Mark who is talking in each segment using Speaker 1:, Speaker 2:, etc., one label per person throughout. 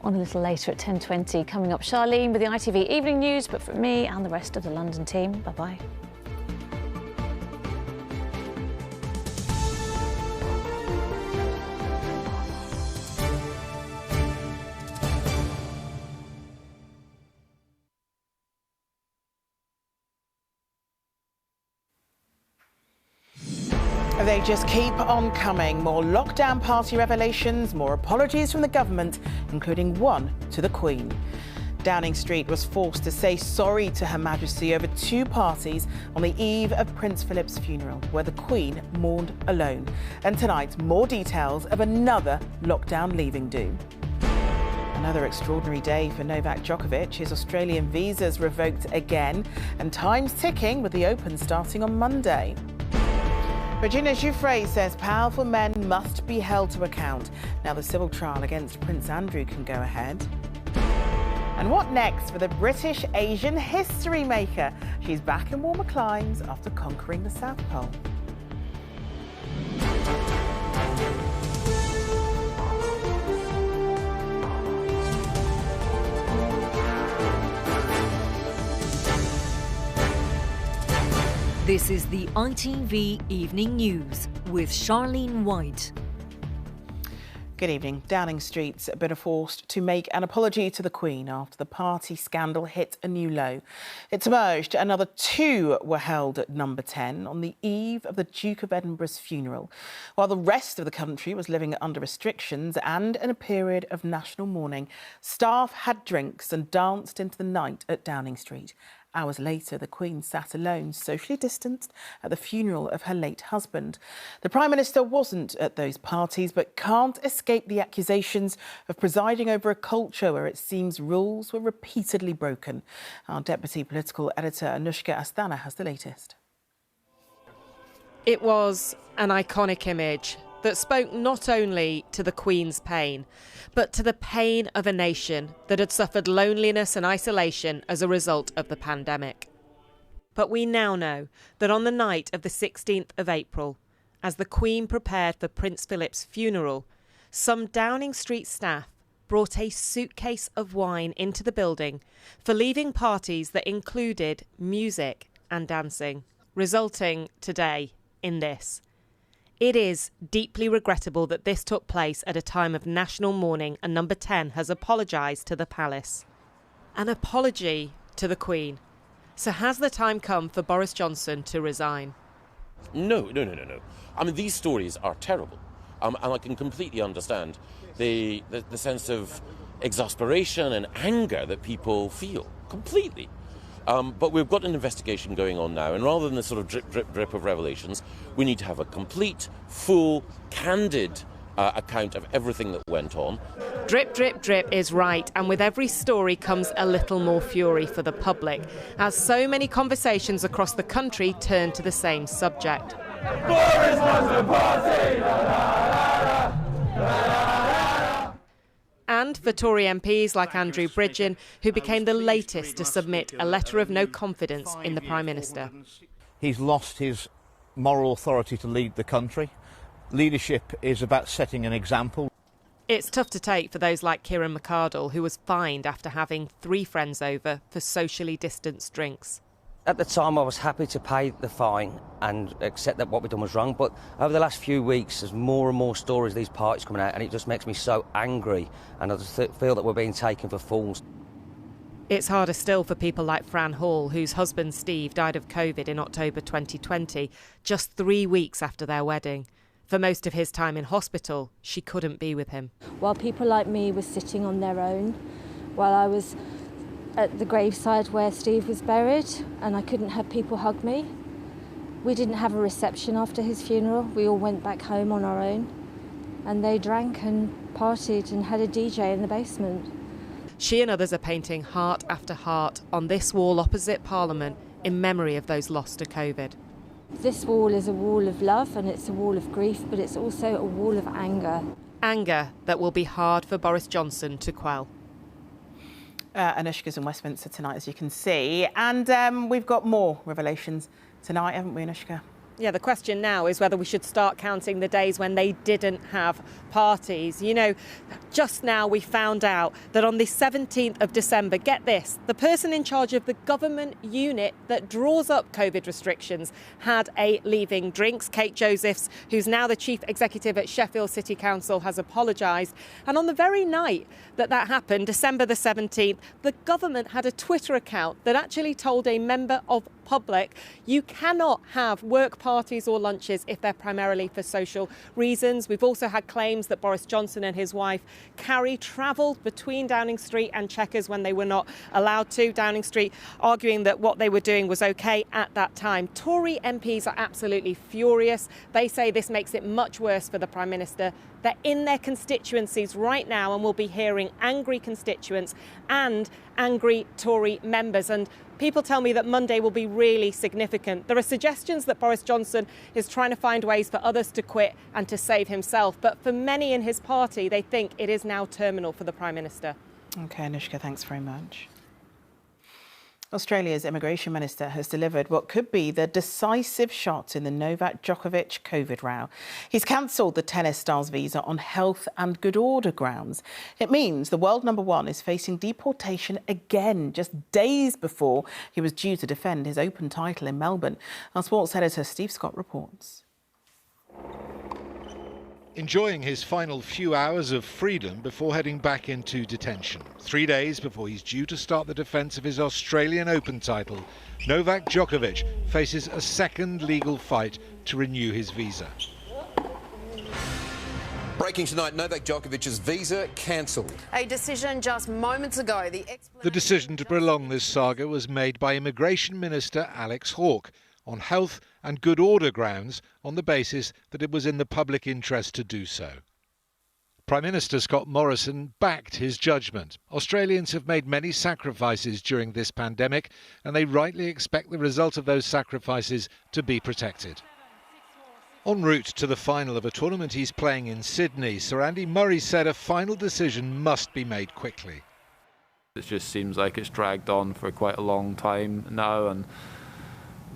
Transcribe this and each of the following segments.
Speaker 1: On a little later at 10:20, coming up, Charlene with the ITV Evening News, but from me and the rest of the London team, bye-bye.
Speaker 2: They just keep on coming. More lockdown party revelations, more apologies from the government, including one to the Queen. Downing Street was forced to say sorry to Her Majesty over two parties on the eve of Prince Philip's funeral, where the Queen mourned alone. And tonight, more details of another lockdown leaving do. Another extraordinary day for Novak Djokovic. His Australian visas revoked again, and time's ticking with the Open starting on Monday. Regina Giuffre says powerful men must be held to account. Now the civil trial against Prince Andrew can go ahead. And what next for the British Asian history maker? She's back in warmer climes after conquering the South Pole.
Speaker 3: This is the ITV Evening News with Charlene White.
Speaker 2: Good evening. Downing Street's been forced to make an apology to the Queen after the party scandal hit a new low. It's emerged another two were held at number 10 on the eve of the Duke of Edinburgh's funeral, while the rest of the country was living under restrictions and in a period of national mourning. Staff had drinks and danced into the night at Downing Street. Hours later, the Queen sat alone, socially distanced, at the funeral of her late husband. The Prime Minister wasn't at those parties, but can't escape the accusations of presiding over a culture where it seems rules were repeatedly broken. Our Deputy Political Editor, Anushka Asthana, has the latest.
Speaker 4: It was an iconic image that spoke not only to the Queen's pain, but to the pain of a nation that had suffered loneliness and isolation as a result of the pandemic. But we now know that on the night of the 16th of April, as the Queen prepared for Prince Philip's funeral, some Downing Street staff brought a suitcase of wine into the building for leaving parties that included music and dancing, resulting today in this. It is deeply regrettable that this took place at a time of national mourning, and Number 10 has apologised to the palace. An apology to the Queen. So has the time come for Boris Johnson to resign?
Speaker 5: No. I mean, these stories are terrible. And I can completely understand the sense of exasperation and anger that people feel. Completely. But we've got an investigation going on now, and rather than the sort of drip of revelations, we need to have a complete, full, candid account of everything that went on.
Speaker 4: Drip, drip, drip is right, and with every story comes a little more fury for the public, as so many conversations across the country turn to the same subject.
Speaker 6: Boris wants to party! La, la, la, la, la.
Speaker 4: And for Tory MPs like Andrew Bridgen, who became the latest to submit a letter of no confidence in the Prime Minister.
Speaker 7: He's lost his moral authority to lead the country. Leadership is about setting an example.
Speaker 4: It's tough to take for those like Kieran McArdle, who was fined after having 3 friends over for socially distanced drinks.
Speaker 8: At the time, I was happy to pay the fine and accept that what we'd done was wrong. But over the last few weeks, there's more and more stories of these parties coming out, and it just makes me so angry. And I just feel that we're being taken for fools.
Speaker 4: It's harder still for people like Fran Hall, whose husband Steve died of COVID in October 2020, just 3 weeks after their wedding. For most of his time in hospital, she couldn't be with him.
Speaker 9: While people like me were sitting on their own, while I was at the graveside where Steve was buried, and I couldn't have people hug me. We didn't have a reception after his funeral. We all went back home on our own, and they drank and partied and had a DJ in the basement.
Speaker 4: She and others are painting heart after heart on this wall opposite Parliament in memory of those lost to COVID.
Speaker 9: This wall is a wall of love, and it's a wall of grief, but it's also a wall of anger.
Speaker 4: Anger that will be hard for Boris Johnson to quell.
Speaker 2: Anushka's in Westminster tonight, as you can see. And we've got more revelations tonight, haven't we, Anushka?
Speaker 4: Yeah, the question now is whether we should start counting the days when they didn't have parties. You know, just now we found out that on the 17th of December, get this, the person in charge of the government unit that draws up COVID restrictions had a leaving drinks. Kate Josephs, who's now the chief executive at Sheffield City Council, has apologised. And on the very night that happened, December the 17th, the government had a Twitter account that actually told a member of public, you cannot have work parties or lunches if they're primarily for social reasons. We've also had claims that Boris Johnson and his wife Carrie travelled between Downing Street and Chequers when they were not allowed to. Downing Street arguing that what they were doing was OK at that time. Tory MPs are absolutely furious. They say this makes it much worse for the Prime Minister. They're in their constituencies right now and will be hearing angry constituents and angry Tory members. And people tell me that Monday will be really significant. There are suggestions that Boris Johnson is trying to find ways for others to quit and to save himself. But for many in his party, they think it is now terminal for the Prime Minister.
Speaker 2: OK, Anushka, thanks very much. Australia's immigration minister has delivered what could be the decisive shot in the Novak Djokovic COVID row. He's cancelled the tennis star's visa on health and good order grounds. It means the world number one is facing deportation again, just days before he was due to defend his Open title in Melbourne. Our sports editor Steve Scott reports.
Speaker 10: Enjoying his final few hours of freedom before heading back into detention. 3 days before he's due to start the defence of his Australian Open title, Novak Djokovic faces a second legal fight to renew his visa.
Speaker 11: Breaking tonight, Novak Djokovic's visa cancelled.
Speaker 12: A decision just moments ago.
Speaker 10: The decision to prolong this saga was made by Immigration Minister Alex Hawke on health and good order grounds on the basis that it was in the public interest to do so. Prime Minister Scott Morrison backed his judgment. Australians have made many sacrifices during this pandemic and they rightly expect the result of those sacrifices to be protected. En route to the final of a tournament he's playing in Sydney, Sir Andy Murray said a final decision must be made quickly.
Speaker 13: It just seems like it's dragged on for quite a long time now, and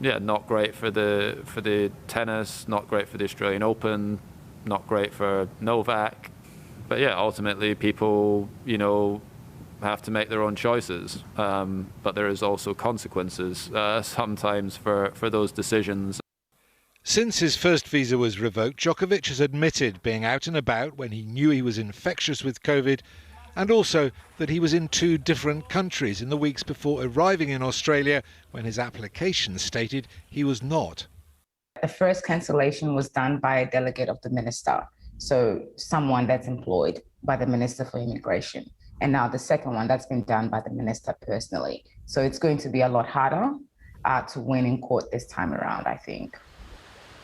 Speaker 13: yeah, not great for the tennis, not great for the Australian Open, not great for Novak. But yeah, ultimately people, you know, have to make their own choices. But there is also consequences sometimes for those decisions.
Speaker 10: Since his first visa was revoked, Djokovic has admitted being out and about when he knew he was infectious with COVID, and also that he was in 2 different countries in the weeks before arriving in Australia when his application stated he was not.
Speaker 14: The first cancellation was done by a delegate of the minister, so someone that's employed by the Minister for Immigration. And now the second one, that's been done by the minister personally. So it's going to be a lot harder to win in court this time around, I think.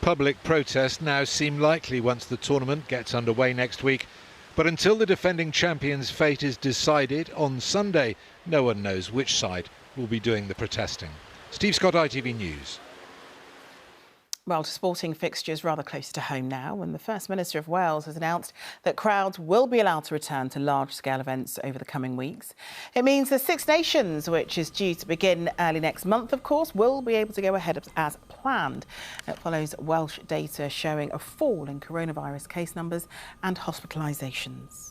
Speaker 10: Public protests now seem likely once the tournament gets underway next week. But until the defending champion's fate is decided on Sunday, no one knows which side will be doing the protesting. Steve Scott, ITV News.
Speaker 2: Well, to sporting fixtures rather closer to home now, when the First Minister of Wales has announced that crowds will be allowed to return to large-scale events over the coming weeks. It means the Six Nations, which is due to begin early next month, of course, will be able to go ahead as planned. It follows Welsh data showing a fall in coronavirus case numbers and hospitalisations.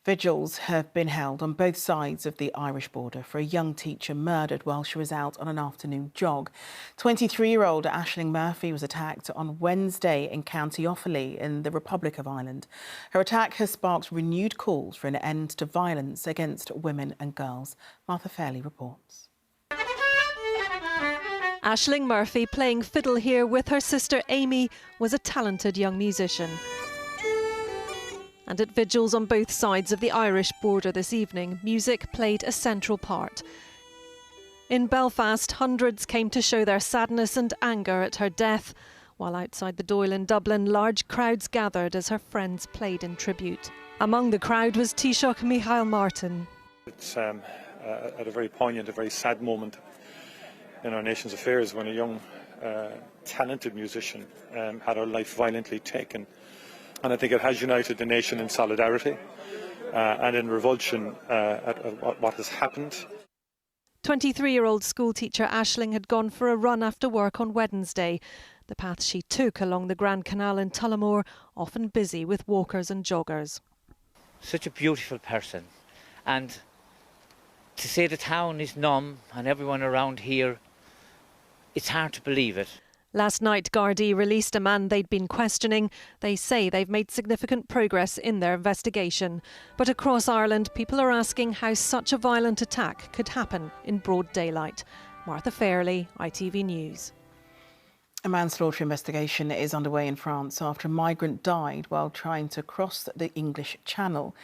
Speaker 2: Vigils have been held on both sides of the Irish border for a young teacher murdered while she was out on an afternoon jog. 23-year-old Aisling Murphy was attacked on Wednesday in County Offaly in the Republic of Ireland. Her attack has sparked renewed calls for an end to violence against women and girls. Martha Fairley reports.
Speaker 15: Aisling Murphy, playing fiddle here with her sister Amy, was a talented young musician. And at vigils on both sides of the Irish border this evening, music played a central part. In Belfast, hundreds came to show their sadness and anger at her death, while outside the Dáil in Dublin, large crowds gathered as her friends played in tribute. Among the crowd was Taoiseach Micheál Martin.
Speaker 16: It's at a very poignant, a very sad moment in our nation's affairs when a young, talented musician had her life violently taken. And I think it has united the nation in solidarity and in revulsion at what has happened.
Speaker 15: 23-year-old schoolteacher Aisling had gone for a run after work on Wednesday. The path she took along the Grand Canal in Tullamore, often busy with walkers and joggers.
Speaker 17: Such a beautiful person, and to say the town is numb and everyone around here, it's hard to believe it.
Speaker 15: Last night, Gardaí released a man they'd been questioning. They say they've made significant progress in their investigation. But across Ireland, people are asking how such a violent attack could happen in broad daylight. Martha Fairley, ITV News.
Speaker 2: A manslaughter investigation is underway in France after a migrant died while trying to cross the English Channel.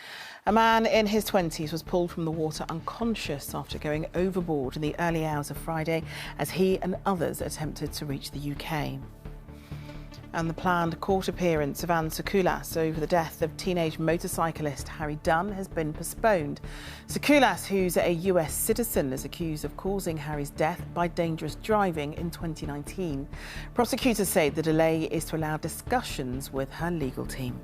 Speaker 2: A man in his 20s was pulled from the water unconscious after going overboard in the early hours of Friday as he and others attempted to reach the UK. And the planned court appearance of Anne Sakoulas over the death of teenage motorcyclist Harry Dunn has been postponed. Sakoulas, who's a US citizen, is accused of causing Harry's death by dangerous driving in 2019. Prosecutors say the delay is to allow discussions with her legal team.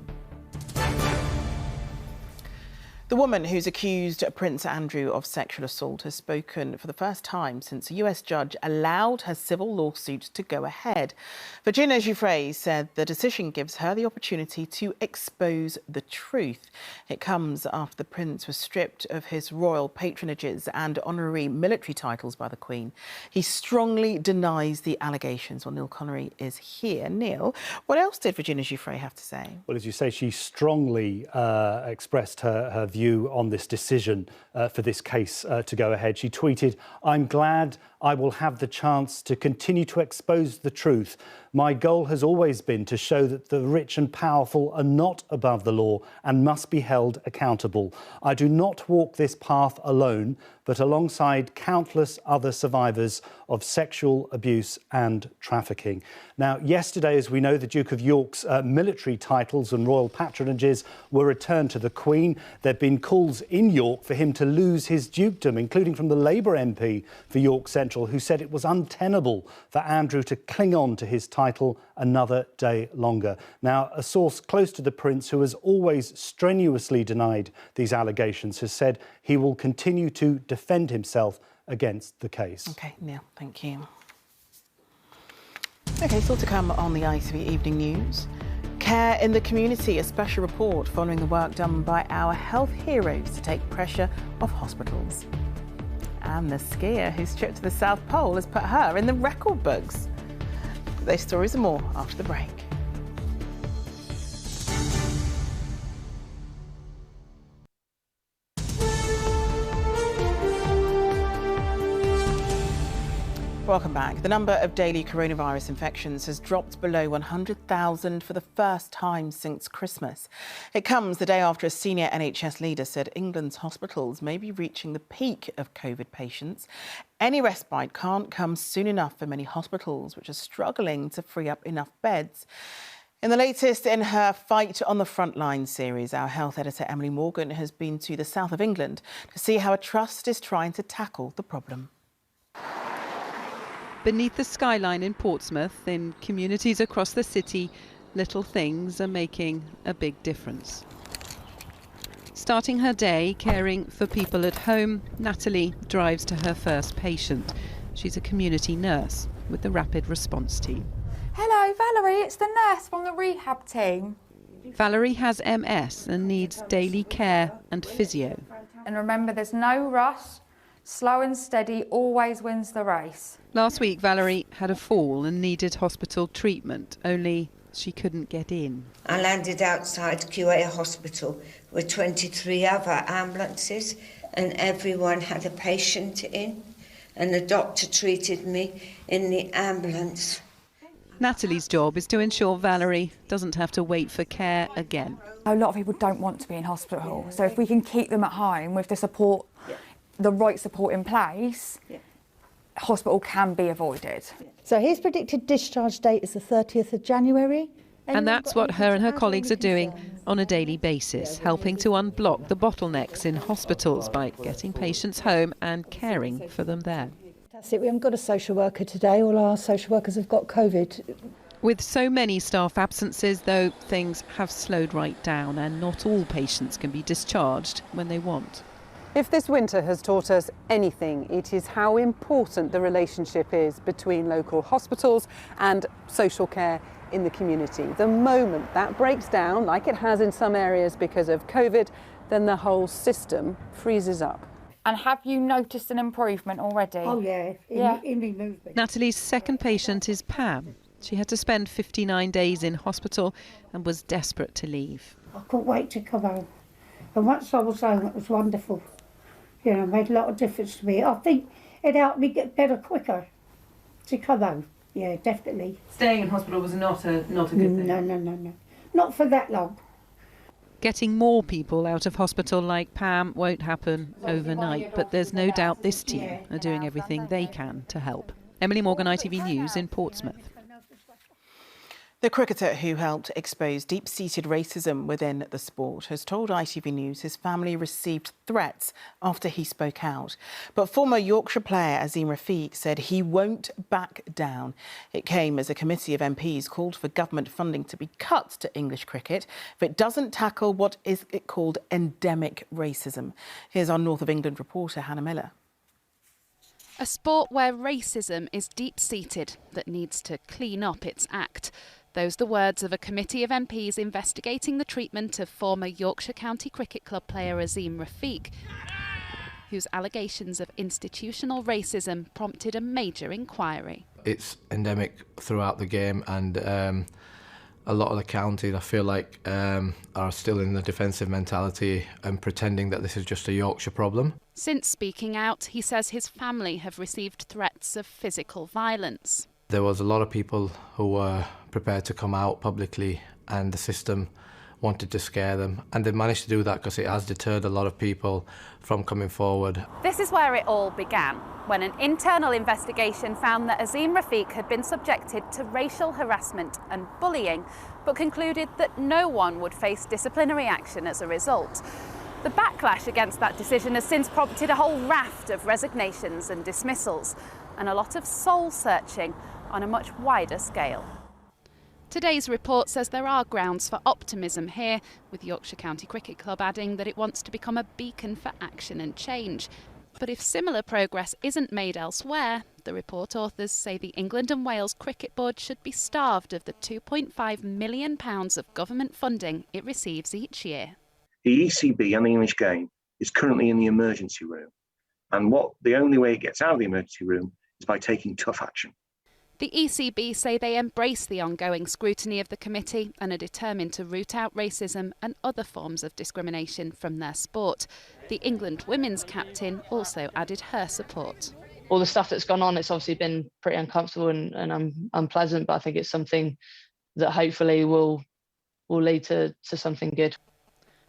Speaker 2: The woman who's accused Prince Andrew of sexual assault has spoken for the first time since a US judge allowed her civil lawsuit to go ahead. Virginia Giuffre said the decision gives her the opportunity to expose the truth. It comes after the prince was stripped of his royal patronages and honorary military titles by the Queen. He strongly denies the allegations. Well, Neil Connery is here. Neil, what else did Virginia Giuffre have to say?
Speaker 18: Well, as you say, she strongly expressed her view on this decision for this case to go ahead. She tweeted, "I'm glad I will have the chance to continue to expose the truth. My goal has always been to show that the rich and powerful are not above the law and must be held accountable. I do not walk this path alone, but alongside countless other survivors of sexual abuse and trafficking." Now, yesterday, as we know, the Duke of York's military titles and royal patronages were returned to the Queen. There have been calls in York for him to lose his dukedom, including from the Labour MP for York Central, who said it was untenable for Andrew to cling on to his title another day longer. Now, a source close to the Prince, who has always strenuously denied these allegations, has said he will continue to defend himself against the case.
Speaker 2: OK, Neil, thank you. OK, still to come on the ITV Evening News. Care in the community, a special report following the work done by our health heroes to take pressure off hospitals. And the skier whose trip to the South Pole has put her in the record books. Those stories and more after the break. Welcome back. The number of daily coronavirus infections has dropped below 100,000 for the first time since Christmas. It comes the day after a senior NHS leader said England's hospitals may be reaching the peak of COVID patients. Any respite can't come soon enough for many hospitals, which are struggling to free up enough beds. In the latest in her Fight on the Frontline series, our health editor Emily Morgan has been to the south of England to see how a trust is trying to tackle the problem.
Speaker 19: Beneath the skyline in Portsmouth, in communities across the city, little things are making a big difference. Starting her day caring for people at home, Natalie drives to her first patient. She's a community nurse with the rapid response team.
Speaker 20: Hello, Valerie, it's the nurse from the rehab team.
Speaker 19: Valerie has MS and needs daily care and physio.
Speaker 20: And remember, there's no rush. Slow and steady always wins the race.
Speaker 19: Last week, Valerie had a fall and needed hospital treatment, only she couldn't get in.
Speaker 21: I landed outside QA Hospital with 23 other ambulances, and everyone had a patient in, and the doctor treated me in the ambulance.
Speaker 19: Natalie's job is to ensure Valerie doesn't have to wait for care again.
Speaker 20: A lot of people don't want to be in hospital, so if we can keep them at home with the support, the right support in place, hospital can be avoided.
Speaker 22: So his predicted discharge date is the 30th of January.
Speaker 19: And that's what her and her colleagues are doing on a daily basis, helping to unblock the bottlenecks in hospitals by getting patients home and caring for them there.
Speaker 22: That's it, we haven't got a social worker today. All our social workers have got COVID.
Speaker 19: With so many staff absences, though, things have slowed right down and not all patients can be discharged when they want.
Speaker 1: If this winter has taught us anything, it is how important the relationship is between local hospitals and social care in the community. The moment that breaks down, like it has in some areas because of COVID, then the whole system freezes up.
Speaker 20: And have you noticed an improvement already?
Speaker 22: Oh yeah, in the movement.
Speaker 19: Natalie's second patient is Pam. She had to spend 59 days in hospital and was desperate to leave.
Speaker 22: I couldn't wait to come home. And once I was home, it was wonderful. You know, it made a lot of difference to me. I think it helped me get better quicker to come home. Yeah, definitely.
Speaker 1: Staying in hospital was not a good thing?
Speaker 22: No. Not for that long.
Speaker 19: Getting more people out of hospital like Pam won't happen overnight, but there's no doubt this team are doing everything they can to help. Emily Morgan, ITV News in Portsmouth.
Speaker 2: The cricketer who helped expose deep-seated racism within the sport has told ITV News his family received threats after he spoke out. But former Yorkshire player Azeem Rafiq said he won't back down. It came as a committee of MPs called for government funding to be cut to English cricket if it doesn't tackle what is called endemic racism. Here's our North of England reporter Hannah Miller.
Speaker 3: A sport where racism is deep-seated that needs to clean up its act. Those the words of a committee of MPs investigating the treatment of former Yorkshire County Cricket Club player Azeem Rafiq, whose allegations of institutional racism prompted a major inquiry.
Speaker 23: It's endemic throughout the game, and a lot of the counties, I feel like, are still in the defensive mentality and pretending that this is just a Yorkshire problem.
Speaker 3: Since speaking out, he says his family have received threats of physical violence.
Speaker 23: There was a lot of people who were prepared to come out publicly, and the system wanted to scare them. And they managed to do that because it has deterred a lot of people from coming forward.
Speaker 3: This is where it all began, when an internal investigation found that Azeem Rafiq had been subjected to racial harassment and bullying, but concluded that no one would face disciplinary action as a result. The backlash against that decision has since prompted a whole raft of resignations and dismissals, and a lot of soul-searching on a much wider scale. Today's report says there are grounds for optimism here, with Yorkshire County Cricket Club adding that it wants to become a beacon for action and change. But if similar progress isn't made elsewhere, the report authors say the England and Wales Cricket Board should be starved of the £2.5 million of government funding it receives each year.
Speaker 24: The ECB and the English game is currently in the emergency room, and the only way it gets out of the emergency room is by taking tough action.
Speaker 3: The ECB say they embrace the ongoing scrutiny of the committee and are determined to root out racism and other forms of discrimination from their sport. The England women's captain also added her support.
Speaker 25: All the stuff that's gone on, it's obviously been pretty uncomfortable and unpleasant, but I think it's something that hopefully will lead to something good.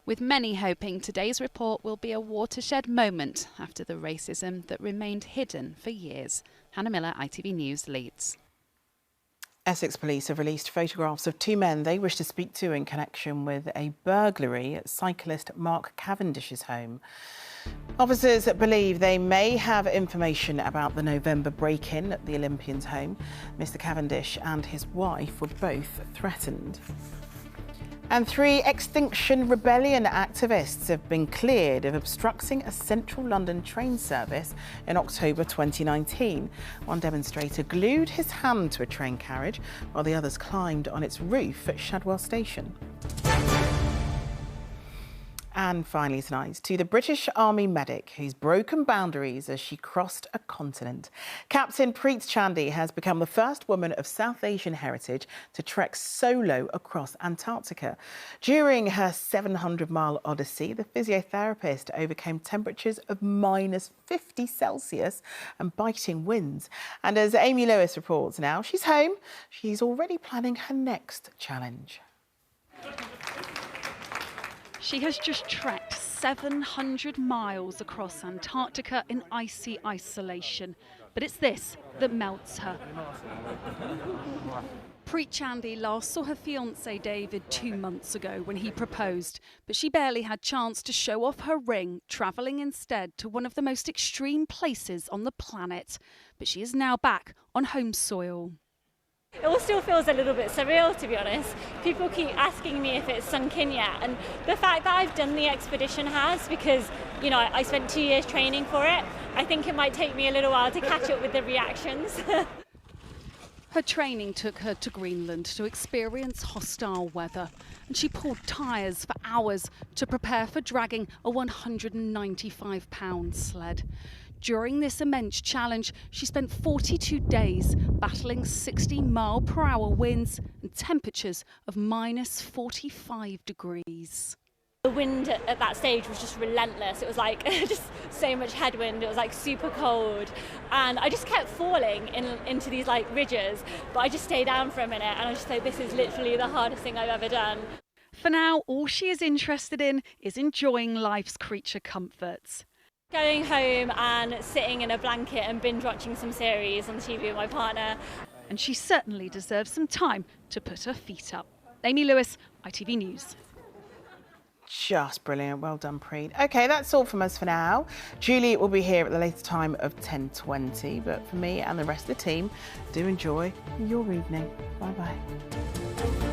Speaker 3: With many hoping today's report will be a watershed moment after the racism that remained hidden for years. Hannah Miller, ITV News, Leeds.
Speaker 2: Essex police have released photographs of two men they wish to speak to in connection with a burglary at cyclist Mark Cavendish's home. Officers believe they may have information about the November break-in at the Olympian's home. Mr Cavendish and his wife were both threatened. And 3 Extinction Rebellion activists have been cleared of obstructing a central London train service in October 2019. One demonstrator glued his hand to a train carriage while the others climbed on its roof at Shadwell Station. And finally tonight, to the British Army medic who's broken boundaries as she crossed a continent. Captain Preet Chandy has become the first woman of South Asian heritage to trek solo across Antarctica. During her 700-mile odyssey, the physiotherapist overcame temperatures of -50 Celsius and biting winds. And as Amy Lewis reports now, she's home. She's already planning her next challenge.
Speaker 26: She has just trekked 700 miles across Antarctica in icy isolation, but it's this that melts her. Preet Chandy last saw her fiancé David 2 months ago when he proposed, but she barely had chance to show off her ring, travelling instead to one of the most extreme places on the planet. But she is now back on home soil.
Speaker 4: It all still feels a little bit surreal, to be honest. People keep asking me if it's sunk in yet, and the fact that I've done the expedition has, because, you know, I spent 2 years training for it. I think it might take me a little while to catch up with the reactions.
Speaker 26: Her training took her to Greenland to experience hostile weather, and she pulled tyres for hours to prepare for dragging a 195-pound sled. During this immense challenge, she spent 42 days battling 60-mile-per-hour winds and temperatures of -45 degrees.
Speaker 4: The wind at that stage was just relentless. It was like just so much headwind. It was like super cold, and I just kept falling into these like ridges, but I just stayed down for a minute, and I just thought, this is literally the hardest thing I've ever done.
Speaker 26: For now, all she is interested in is enjoying life's creature comforts.
Speaker 4: Going home and sitting in a blanket and binge watching some series on TV with my partner.
Speaker 26: And she certainly deserves some time to put her feet up. Amy Lewis, ITV News.
Speaker 2: Just brilliant. Well done, Preet. OK, that's all from us for now. Julie will be here at the later time of 10:20. But for me and the rest of the team, do enjoy your evening. Bye-bye.